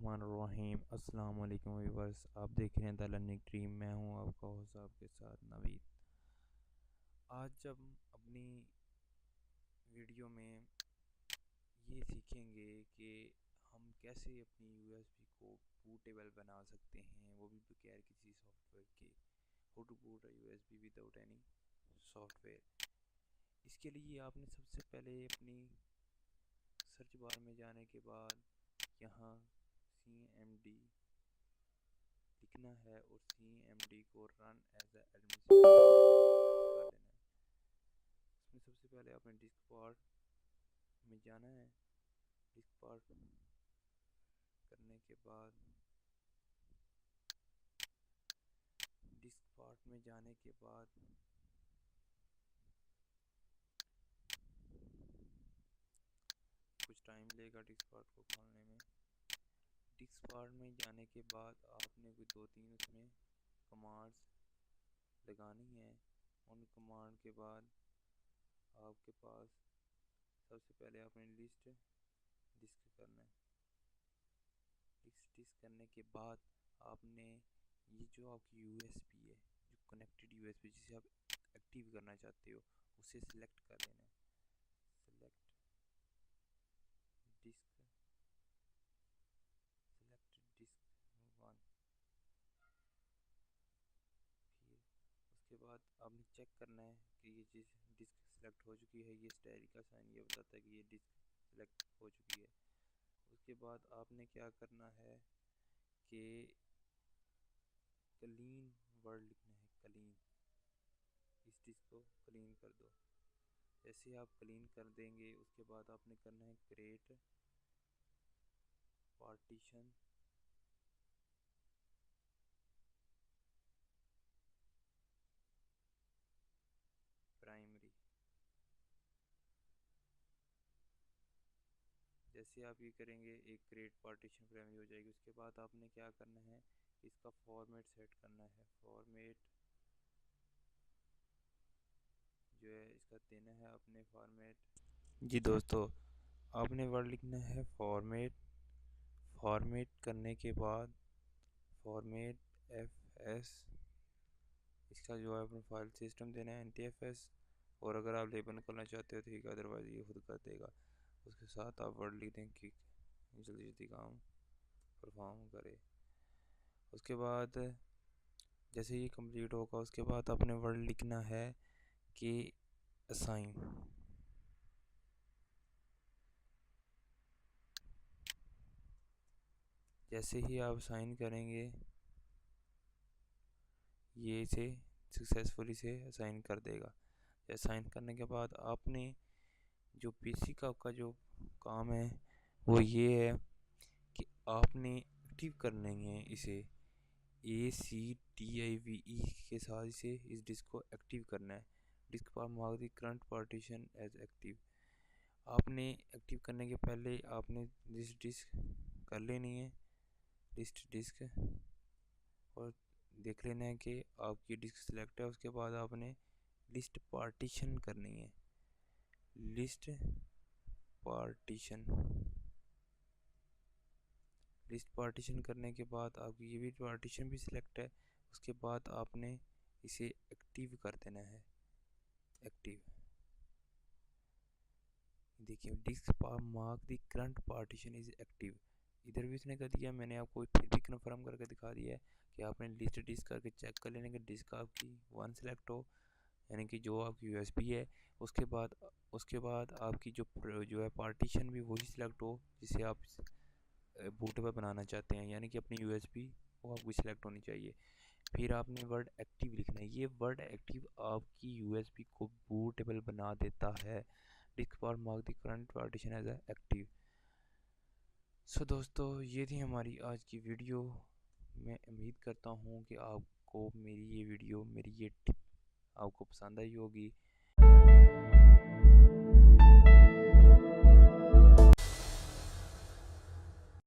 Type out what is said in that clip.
बिस्मिल्लाहिर्रहमानिर्रहीम। अस्सलाम वालेकुम व्यूअर्स, आप देख रहे हैं द लर्निंग ड्रीम। मैं हूं आपका होस्ट आपके साथ नवीद। आज जब अपनी वीडियो में ये सीखेंगे कि हम कैसे अपनी यूएसबी को बूटेबल बना सकते हैं, वो भी बगैर किसी सॉफ्टवेयर के। How to boot a USB without any software. इसके लिए आपने सबसे पहले अपनी सर्च बार में जाने के बाद यहाँ CMD लिखना है और CMD को रन एज ए एडमिनिस्ट्रेटर कर देना है। इसमें सबसे पहले आपने डिस्क पार्ट में जाना है। डिस्क पार्ट करने के बाद डिस्क पार्ट में जाने के बाद कुछ टाइम लेगा डिस्क पार्ट को खोलने में। डिस्क पार्ट में जाने के बाद आपने कोई 2-3 उसमें कमांड्स लगानी है। उन कमांड के बाद आपके पास सबसे पहले आपने लिस्ट डिस्क करना है। डिस्क करने के बाद आपने ये जो आपकी यूएसबी है, जो कनेक्टेड यूएसबी जिसे आप एक्टिव करना चाहते हो, उसे सिलेक्ट कर लेना है। Select disk, select disk 1। फिर उसके बाद आपने चेक करना है कि ये चीज़ डिस्क सिलेक्ट हो चुकी है। ये स्टाइल का साइन ये बताता है कि ये डिस्क सिलेक्ट हो चुकी है। उसके बाद आपने क्या करना है कि क्लीन वर्ड लिखना है। क्लीन, इस डिस्क को क्लीन कर दो। जैसे आप क्लीन कर देंगे उसके बाद आपने करना है क्रिएट पार्टीशन प्राइमरी। जैसे आप ये करेंगे एक क्रिएट पार्टीशन प्राइमरी हो जाएगी। उसके बाद आपने क्या करना है, इसका फॉर्मेट सेट करना है। फॉर्मेट जो है इसका देना है अपने फॉर्मेट। जी दोस्तों, आपने वर्ड लिखना है फॉर्मेट। फॉर्मेट करने के बाद फॉर्मेट FS, इसका जो है अपना फाइल सिस्टम देना है NTFS। और अगर आप लेबल करना चाहते हो तो ठीक है, अदरवाइज ये खुद कर देगा। उसके साथ आप वर्ड लिख दें कि जल्दी जल्दी काम परफॉर्म करे। उसके बाद जैसे ये कंप्लीट होगा उसके बाद आपने वर्ड लिखना है कि असाइन। जैसे ही आप साइन करेंगे ये इसे सक्सेसफुली से असाइन कर देगा। असाइन करने के बाद आपने जो बेसिक आपका जो काम है वो ये है कि आपने एक्टिव करना है इसे ACTIVE के साथ इसे इस डिस्क को एक्टिव करना है। डिस्क पर mark the current partition as active. आपने एक्टिव करने के पहले आपने लिस्ट डिस्क कर लेनी है, लिस्ट डिस्क, और देख लेना है कि आपकी डिस्क सिलेक्ट है। उसके बाद आपने लिस्ट पार्टीशन करनी है। लिस्ट पार्टीशन, लिस्ट पार्टीशन करने के बाद आपकी ये भी पार्टीशन भी सिलेक्ट है। उसके बाद आपने इसे एक्टिव कर देना है। एक्टिव, देखिए डिस्क पर mark the current partition is active. इधर भी इसने कर दिया, मैंने आपको फिर भी कन्फर्म करके दिखा दिया है कि आपने लिस्ट डिस्क करके चेक कर लेना कि डिस्क आपकी 1 सेलेक्ट हो, यानी कि जो आपकी यूएसबी है। उसके बाद आपकी जो है पार्टीशन भी वही सिलेक्ट हो जिसे आप बूटेबल बनाना चाहते हैं, यानी कि अपनी यूएसबी वो आपकी सिलेक्ट होनी चाहिए। फिर आपने वर्ड एक्टिव लिखना है। ये वर्ड एक्टिव आपकी यूएसबी को बूटेबल बना देता है। डिस्क पर mark the current partition as active. So दोस्तों, ये थी हमारी आज की वीडियो। मैं उम्मीद करता हूँ कि आपको मेरी ये वीडियो, मेरी ये टिप आपको पसंद आई होगी।